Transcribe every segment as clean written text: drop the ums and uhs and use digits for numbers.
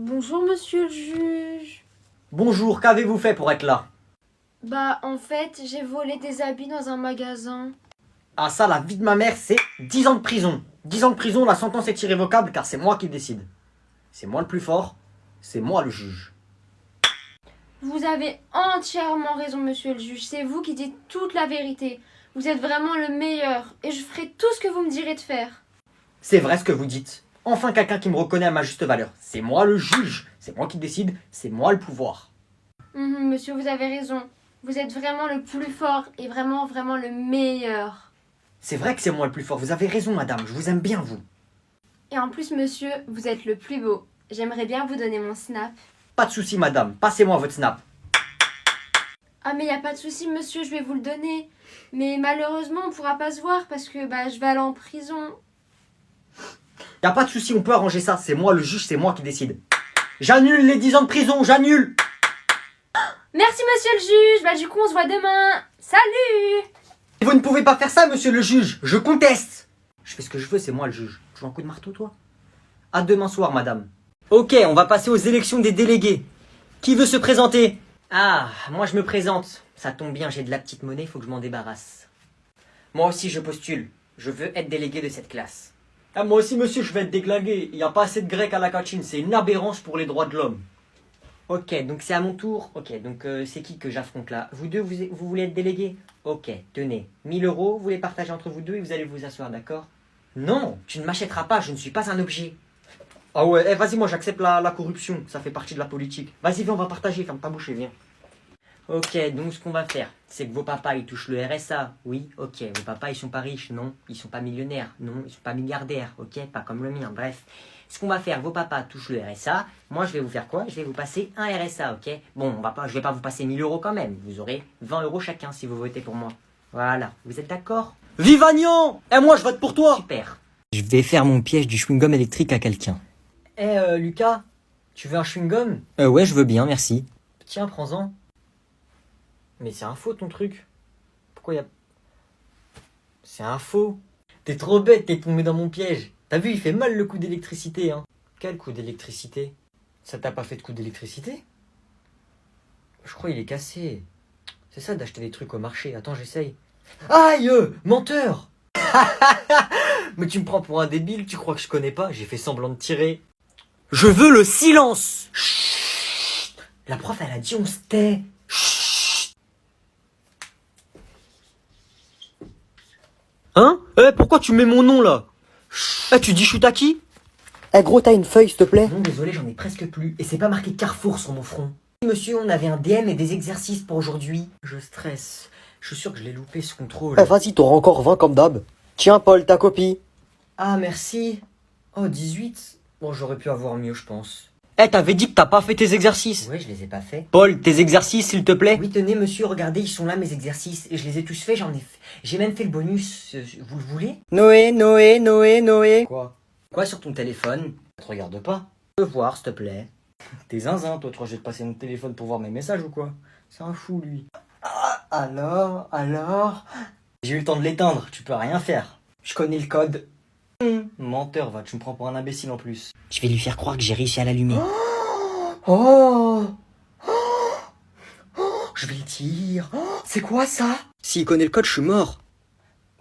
Bonjour monsieur le juge. Bonjour, qu'avez-vous fait pour être là? Bah en fait j'ai volé des habits dans un magasin. Ah ça, la vie de ma mère, c'est 10 ans de prison. 10 ans de prison, la sentence est irrévocable car c'est moi qui décide. C'est moi le plus fort, c'est moi le juge. Vous avez entièrement raison monsieur le juge, c'est vous qui dites toute la vérité. Vous êtes vraiment le meilleur et je ferai tout ce que vous me direz de faire. C'est vrai ce que vous dites. Enfin quelqu'un qui me reconnaît à ma juste valeur. C'est moi le juge, c'est moi qui décide, c'est moi le pouvoir. Monsieur, vous avez raison. Vous êtes vraiment le plus fort et vraiment le meilleur. C'est vrai que c'est moi le plus fort, vous avez raison madame, je vous aime bien vous. Et en plus monsieur, vous êtes le plus beau. J'aimerais bien vous donner mon snap. Pas de souci madame, passez-moi votre snap. Ah mais y a pas de souci monsieur, je vais vous le donner. Mais malheureusement on pourra pas se voir parce que je vais aller en prison. Y a pas de souci, on peut arranger ça, c'est moi le juge, c'est moi qui décide. J'annule les 10 ans de prison, j'annule. Merci monsieur le juge, du coup on se voit demain. Salut! Vous ne pouvez pas faire ça, monsieur le juge. Je conteste. Je fais ce que je veux, c'est moi le juge. Tu veux un coup de marteau, toi? À demain soir, madame. Ok, on va passer aux élections des délégués. Qui veut se présenter? Ah, moi je me présente. Ça tombe bien, j'ai de la petite monnaie, il faut que je m'en débarrasse. Moi aussi, je postule. Je veux être délégué de cette classe. Ah, moi aussi, monsieur, je vais être déglingué. Il n'y a pas assez de Grecs à la cantine. C'est une aberrance pour les droits de l'homme. Ok, donc c'est à mon tour. Ok, donc c'est qui que j'affronte là? Vous deux, vous voulez être délégué? Ok, tenez, 1000 euros, vous les partagez entre vous deux et vous allez vous asseoir, d'accord? Non, tu ne m'achèteras pas, je ne suis pas un objet. Ah ouais, vas-y, moi j'accepte la corruption, ça fait partie de la politique. Vas-y, viens, on va partager, ferme ta bouche et viens. Ok, donc ce qu'on va faire, c'est que vos papas ils touchent le RSA, oui, ok. Vos papas ils sont pas riches, non. Ils sont pas millionnaires, non. Ils sont pas milliardaires, ok. Pas comme le mien, bref. Ce qu'on va faire, vos papas touchent le RSA. Moi je vais vous faire quoi? Je vais vous passer un RSA, ok. Bon, je vais pas vous passer 1000 euros quand même. Vous aurez 20 euros chacun si vous votez pour moi. Voilà, vous êtes d'accord? Vive Agnan! Et moi je vote pour toi! Super. Je vais faire mon piège du chewing-gum électrique à quelqu'un. Lucas, tu veux un chewing-gum? Ouais, je veux bien, merci. Tiens, prends-en. Mais c'est un faux ton truc. Pourquoi y a... C'est un faux. T'es trop bête, t'es tombé dans mon piège. T'as vu, il fait mal le coup d'électricité, hein. Quel coup d'électricité? Ça t'a pas fait de coup d'électricité? Je crois il est cassé. C'est ça d'acheter des trucs au marché. Attends, j'essaye. Aïe, menteur. Mais tu me prends pour un débile, tu crois que je connais pas? J'ai fait semblant de tirer. Je veux le silence. Chut. La prof, elle a dit on se tait. Hein? Pourquoi tu mets mon nom là? Tu dis shoot à qui? Gros, t'as une feuille s'il te plaît? Non, désolé, j'en ai presque plus. Et c'est pas marqué Carrefour sur mon front. Monsieur, on avait un DM et des exercices pour aujourd'hui. Je stresse. Je suis sûr que je l'ai loupé ce contrôle. Vas-y, t'auras encore 20 comme d'hab. Tiens, Paul, ta copie. Ah, merci. Oh, 18. Bon, j'aurais pu avoir mieux, je pense. T'avais dit que t'as pas fait tes exercices. Ouais, je les ai pas faits. Paul, tes exercices, s'il te plaît. Oui, tenez, monsieur, regardez, ils sont là, mes exercices. Et je les ai tous faits, j'ai même fait le bonus. Vous le voulez? Noé. Quoi sur ton téléphone? Ne te regarde pas. Je peux voir, s'il te plaît. T'es zinzin, toi, tu crois que je vais te passer mon téléphone pour voir mes messages ou quoi? C'est un fou, lui. Ah, alors... J'ai eu le temps de l'éteindre, tu peux rien faire. Je connais le code. Menteur, va, tu me prends pour un imbécile en plus. Je vais lui faire croire que j'ai réussi à l'allumer. Je vais le dire. C'est quoi ça? S'il connaît le code, je suis mort.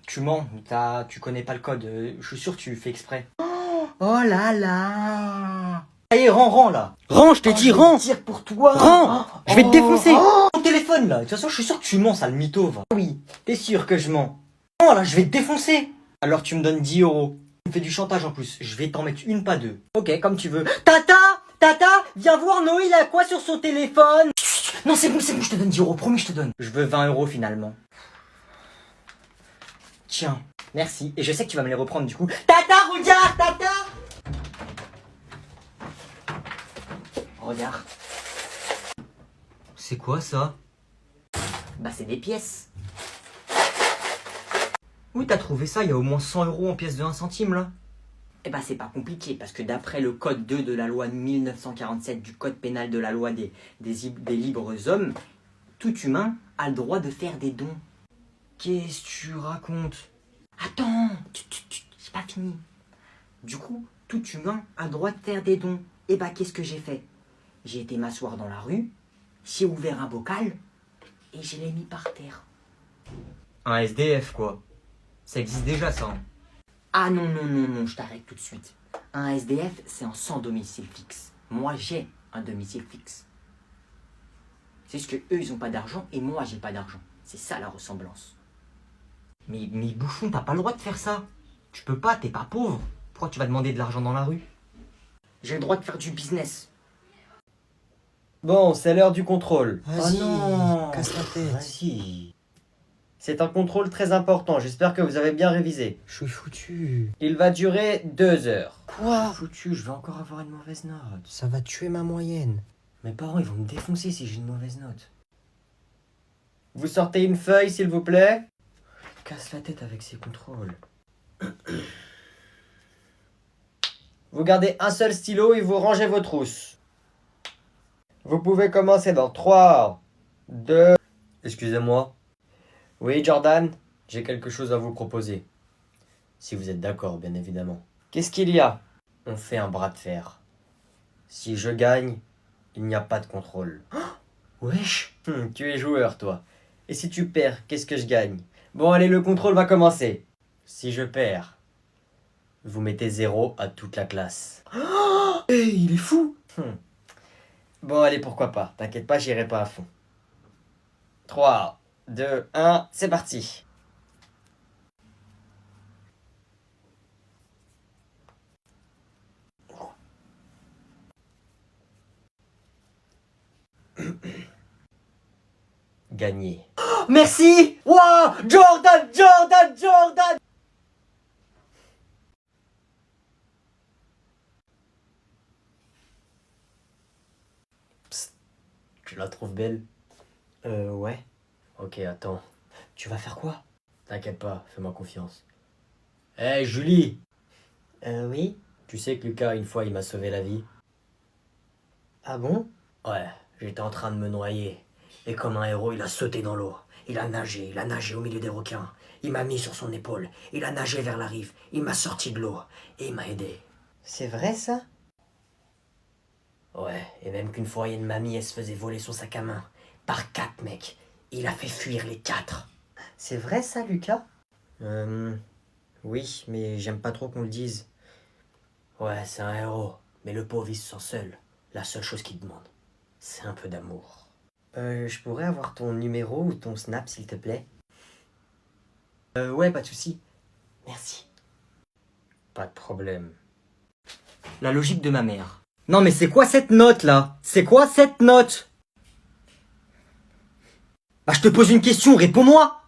Tu mens, tu connais pas le code. Je suis sûr que tu fais exprès. Oh là là. Allez, rends là. Rends, je t'ai dit, rends. Tire pour toi. Rends. Je vais te défoncer. Ton téléphone là. De toute façon, je suis sûr que tu mens, sale mytho, va. Oui, t'es sûr que je mens. Non, là, je vais te défoncer. Alors tu me donnes 10 euros. Tu me fais du chantage en plus. Je vais t'en mettre une, pas deux. Ok, comme tu veux. Tata, viens voir Noé, il a quoi sur son téléphone? Non, c'est bon, je te donne 10 euros, promis, je te donne. Je veux 20 euros finalement. Tiens, merci. Et je sais que tu vas me les reprendre du coup. Tata, regarde, Tata. Regarde. C'est quoi ça? Bah c'est des pièces. Où t'as trouvé ça? Il y a au moins 100 euros en pièces de 1 centime là. Eh bah c'est pas compliqué parce que d'après le code 2 de la loi 1947 du code pénal de la loi des libres hommes, tout humain a le droit de faire des dons. Qu'est-ce que tu racontes? Attends, c'est pas fini. Du coup, tout humain a le droit de faire des dons. Et bah qu'est-ce que j'ai fait? J'ai été m'asseoir dans la rue, j'ai ouvert un bocal et je l'ai mis par terre. Un SDF, quoi. Ça existe déjà, ça. Hein. Ah non, non, non, non, je t'arrête tout de suite. Un SDF, c'est un sans domicile fixe. Moi, j'ai un domicile fixe. C'est juste que eux, ils ont pas d'argent et moi, j'ai pas d'argent. C'est ça la ressemblance. Mais bouffon, t'as pas le droit de faire ça. Tu peux pas, t'es pas pauvre. Pourquoi tu vas demander de l'argent dans la rue? J'ai le droit de faire du business. Bon, c'est l'heure du contrôle. Vas-y, non, casse la tête. Vas-y. C'est un contrôle très important, j'espère que vous avez bien révisé. Je suis foutu. Il va durer 2 heures. Quoi? Foutu, je vais encore avoir une mauvaise note. Ça va tuer ma moyenne. Mes parents, ils vont me défoncer si j'ai une mauvaise note. Vous sortez une feuille, s'il vous plaît. Casse la tête avec ces contrôles. Vous gardez un seul stylo et vous rangez vos trousses. Vous pouvez commencer dans 3, 2... Excusez-moi. Oui, Jordan, j'ai quelque chose à vous proposer. Si vous êtes d'accord, bien évidemment. Qu'est-ce qu'il y a? On fait un bras de fer. Si je gagne, il n'y a pas de contrôle. Wesh. Tu es joueur, toi. Et si tu perds, qu'est-ce que je gagne? Bon, allez, le contrôle va commencer. Si je perds, vous mettez 0 à toute la classe. Il est fou. Bon, allez, pourquoi pas. T'inquiète pas, j'irai pas à fond. 3, 2, 1, c'est parti. Gagné. Merci. Wow, Jordan, Jordan, Jordan. Psst, tu la trouves belle? Ouais. Ok, attends. Tu vas faire quoi? T'inquiète pas, fais-moi confiance. Hé, Julie! Oui. Tu sais que Lucas, une fois, il m'a sauvé la vie? Ah bon? Ouais, j'étais en train de me noyer. Et comme un héros, il a sauté dans l'eau. Il a nagé au milieu des requins. Il m'a mis sur son épaule. Il a nagé vers la rive. Il m'a sorti de l'eau. Et il m'a aidé. C'est vrai ça? Ouais, et même qu'une fois, il y a une mamie, elle se faisait voler son sac à main. Par 4 mecs. Il a fait fuir les 4. C'est vrai ça, Lucas? Oui, mais j'aime pas trop qu'on le dise. Ouais, c'est un héros. Mais le pauvre, il se sent seul. La seule chose qu'il demande, c'est un peu d'amour. Je pourrais avoir ton numéro ou ton snap, s'il te plaît? Ouais, pas de souci. Merci. Pas de problème. La logique de ma mère. Non mais c'est quoi cette note là? C'est quoi cette note? Bah je te pose une question, réponds-moi!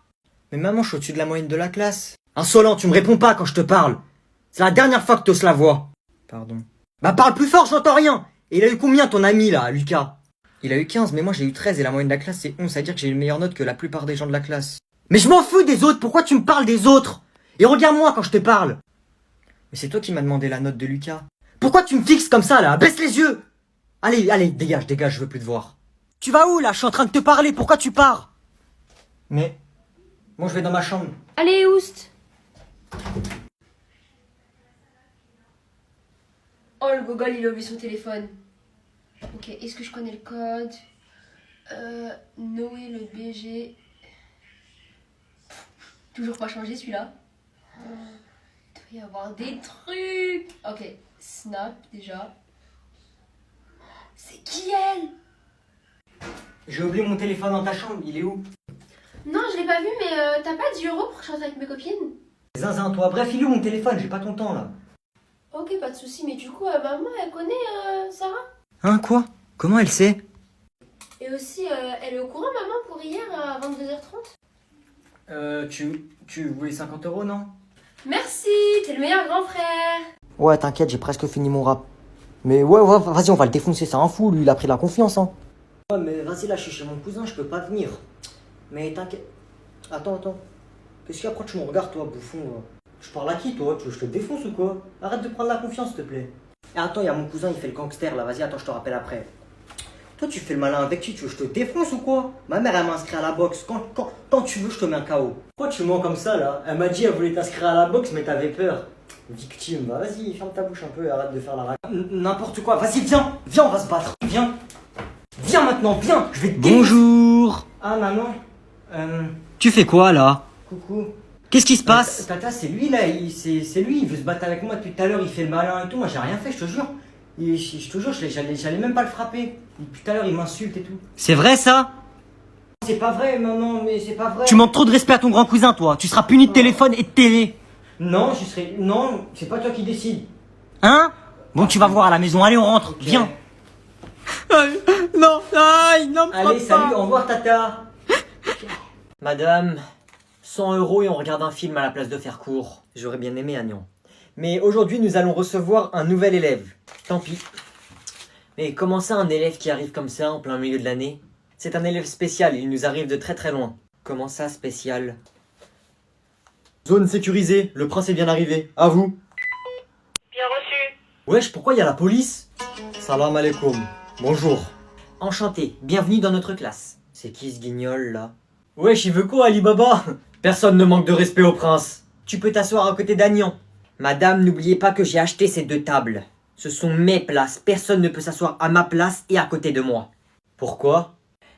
Mais maman, je suis au-dessus de la moyenne de la classe. Insolent, tu me réponds pas quand je te parle. C'est la dernière fois que t'oses la voix. Pardon. Bah parle plus fort, j'entends rien. Et il a eu combien ton ami là, Lucas? Il a eu 15, mais moi j'ai eu 13 et la moyenne de la classe c'est 11, c'est-à-dire que j'ai une meilleure note que la plupart des gens de la classe. Mais je m'en fous des autres, pourquoi tu me parles des autres? Et regarde-moi quand je te parle. Mais c'est toi qui m'as demandé la note de Lucas. Pourquoi tu me fixes comme ça là? Baisse les yeux. Allez, allez, dégage, dégage, je veux plus te voir. Tu vas où là? Je suis en train de te parler, pourquoi tu pars? Mais moi je vais dans ma chambre. Allez, Oust. Oh, le gogol, il a oublié son téléphone. Ok, est-ce que je connais le code? Noé, le BG. Toujours pas changé celui-là. Il doit y avoir des trucs. Ok, Snap déjà. C'est qui elle? J'ai oublié mon téléphone dans ta chambre, il est où? Non, je l'ai pas vu, mais t'as pas 10 euros pour chanter avec mes copines? Zinzin, toi, bref, il est où mon téléphone? J'ai pas ton temps là. Ok, pas de soucis, mais du coup, maman, elle connaît Sarah? Hein, quoi? Comment elle sait? Et aussi, elle est au courant, maman, pour hier à 22h30? Tu voulais 50 euros, non? Merci, t'es le meilleur grand frère. Ouais, t'inquiète, j'ai presque fini mon rap. Mais ouais, vas-y, on va le défoncer, c'est un fou, lui, il a pris la confiance, hein. Ouais, mais vas-y, là, je suis chez mon cousin, je peux pas venir. Mais t'inquiète. Attends. Qu'est-ce qu'après tu me regardes, toi, bouffon? Je parle à qui, toi? Tu veux que je te défonce ou quoi? Arrête de prendre la confiance, s'il te plaît. Et attends, il y a mon cousin, il fait le gangster, là, vas-y, attends, je te rappelle après. Toi, tu fais le malin avec qui? Tu veux que je te défonce ou quoi? Ma mère, elle m'a inscrit à la boxe. Quand tu veux, je te mets un KO. Pourquoi tu mens comme ça, là? Elle m'a dit, elle voulait t'inscrire à la boxe, mais t'avais peur. Victime, bah vas-y, ferme ta bouche un peu et arrête de faire la raconte. N'importe quoi, vas-y, viens, on va se battre, viens. Viens maintenant, viens, je vais te Bonjour. Ah, maman. Tu fais quoi là? Coucou. Qu'est-ce qui se passe? Tata, c'est lui là, c'est lui, il veut se battre avec moi depuis tout à l'heure, il fait le malin et tout, moi j'ai rien fait, je te jure. Je te jure, j'allais même pas le frapper. Depuis tout à l'heure, il m'insulte et tout. C'est vrai ça? C'est pas vrai, maman, mais c'est pas vrai. Tu manques trop de respect à ton grand cousin, toi. Tu seras puni de téléphone et de télé. Non, Non, c'est pas toi qui décide. Hein? Bon, tu vas voir à la maison. Allez, on rentre. Ok. Viens. Non, non, Allez, salut, au revoir, tata. Madame, 100 € et on regarde un film à la place de faire court. J'aurais bien aimé, Agnon. Mais aujourd'hui, nous allons recevoir un nouvel élève. Tant pis. Mais comment ça, un élève qui arrive comme ça en plein milieu de l'année? C'est un élève spécial, il nous arrive de très très loin. Comment ça, spécial? Zone sécurisée, le prince est bien arrivé. À vous. Bien reçu. Wesh, pourquoi il y a la police? Salam alaikum. Bonjour. Enchanté, bienvenue dans notre classe. C'est qui ce guignol là? Wesh, il veut quoi Alibaba? Personne ne manque de respect au prince. Tu peux t'asseoir à côté d'Agnan. Madame, n'oubliez pas que j'ai acheté ces 2 tables. Ce sont mes places, personne ne peut s'asseoir à ma place et à côté de moi. Pourquoi?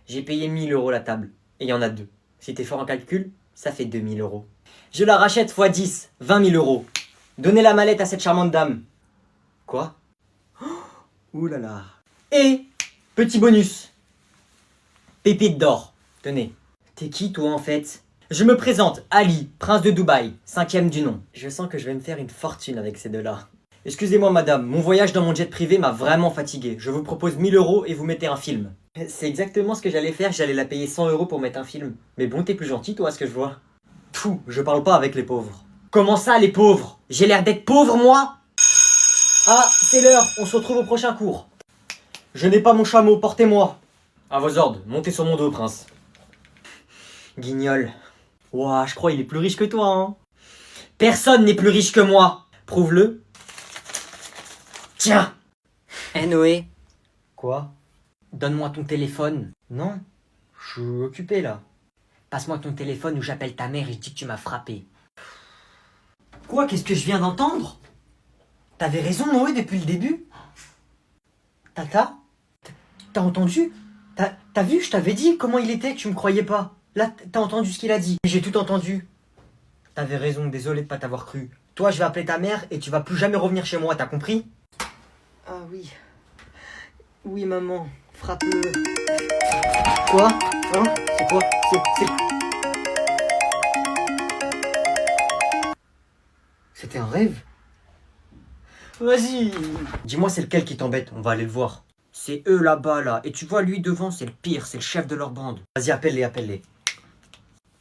J'ai payé 1000 € la table, et il y en a 2. Si t'es fort en calcul, ça fait 2000 €. Je la rachète x 10, 20 000 €. Donnez la mallette à cette charmante dame. Quoi? Ouh là là. Et, petit bonus. Pépite d'or. Tenez. T'es qui toi en fait? Je me présente, Ali, prince de Dubaï, 5e du nom. Je sens que je vais me faire une fortune avec ces 2-là. Excusez-moi madame, mon voyage dans mon jet privé m'a vraiment fatigué. Je vous propose 1000 € et vous mettez un film. C'est exactement ce que j'allais faire, j'allais la payer 100 € pour mettre un film. Mais bon, t'es plus gentil toi, à ce que je vois. Tout, je parle pas avec les pauvres. Comment ça les pauvres? J'ai l'air d'être pauvre moi? Ah, c'est l'heure, on se retrouve au prochain cours. Je n'ai pas mon chameau, portez-moi. À vos ordres, montez sur mon dos, prince. Guignol. Ouah, je crois il est plus riche que toi, hein. Personne n'est plus riche que moi. Prouve-le. Tiens. Eh Noé, Quoi? donne-moi ton téléphone. Non, je suis occupé là. Passe-moi ton téléphone ou j'appelle ta mère et je dis que tu m'as frappé. Quoi? Qu'est-ce que je viens d'entendre? T'avais raison, Noé, depuis le début. Tata? T'as entendu? T'as vu? Je t'avais dit comment il était, que tu me croyais pas. Là, t'as entendu ce qu'il a dit. J'ai tout entendu. T'avais raison, désolé de pas t'avoir cru. Toi, je vais appeler ta mère et tu vas plus jamais revenir chez moi, t'as compris? Ah oui. Oui, maman. Frappe-le. Quoi? Hein? C'est quoi? C'était un rêve? Vas-y. Dis-moi c'est lequel qui t'embête, on va aller le voir. C'est eux là-bas là, et tu vois lui devant, c'est le pire, c'est le chef de leur bande. Vas-y, appelle-les.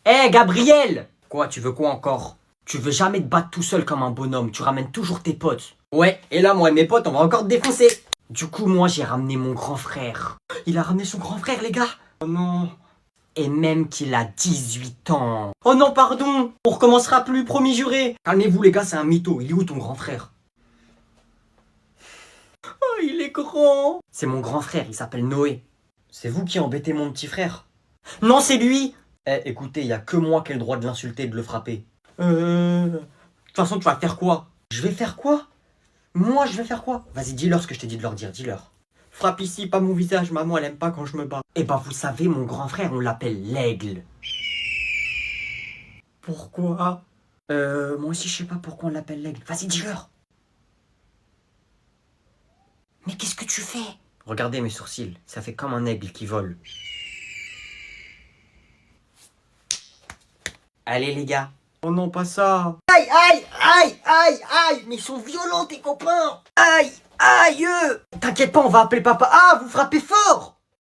Hé Gabriel! Quoi, tu veux quoi encore? Tu veux jamais te battre tout seul comme un bonhomme, tu ramènes toujours tes potes. Ouais, et là moi et mes potes on va encore te défoncer. Du coup moi j'ai ramené mon grand frère. Il a ramené son grand frère les gars. Oh non. Et même qu'il a 18 ans. Oh non pardon, on recommencera plus, promis juré. Calmez-vous les gars, c'est un mytho, il est où ton grand frère? Oh il est grand. C'est mon grand frère, il s'appelle Noé. C'est vous qui embêtez mon petit frère? Non c'est lui. Eh écoutez, il y a que moi qui ai le droit de l'insulter et de le frapper. De toute façon tu vas faire quoi? Je vais faire quoi? Moi je vais faire quoi? Vas-y dis-leur ce que je t'ai dit de leur dire, dis-leur. Frappe ici, pas mon visage, maman elle aime pas quand je me bats. Eh ben vous savez, mon grand frère on l'appelle l'aigle. Pourquoi? Moi aussi je sais pas pourquoi on l'appelle l'aigle. Vas-y dis-leur. Mais qu'est-ce que tu fais? Regardez mes sourcils, ça fait comme un aigle qui vole. Allez les gars. Oh non, pas ça. Aïe, mais ils sont violents tes copains. Aïe. T'inquiète pas, on va appeler papa. Ah, vous frappez fort.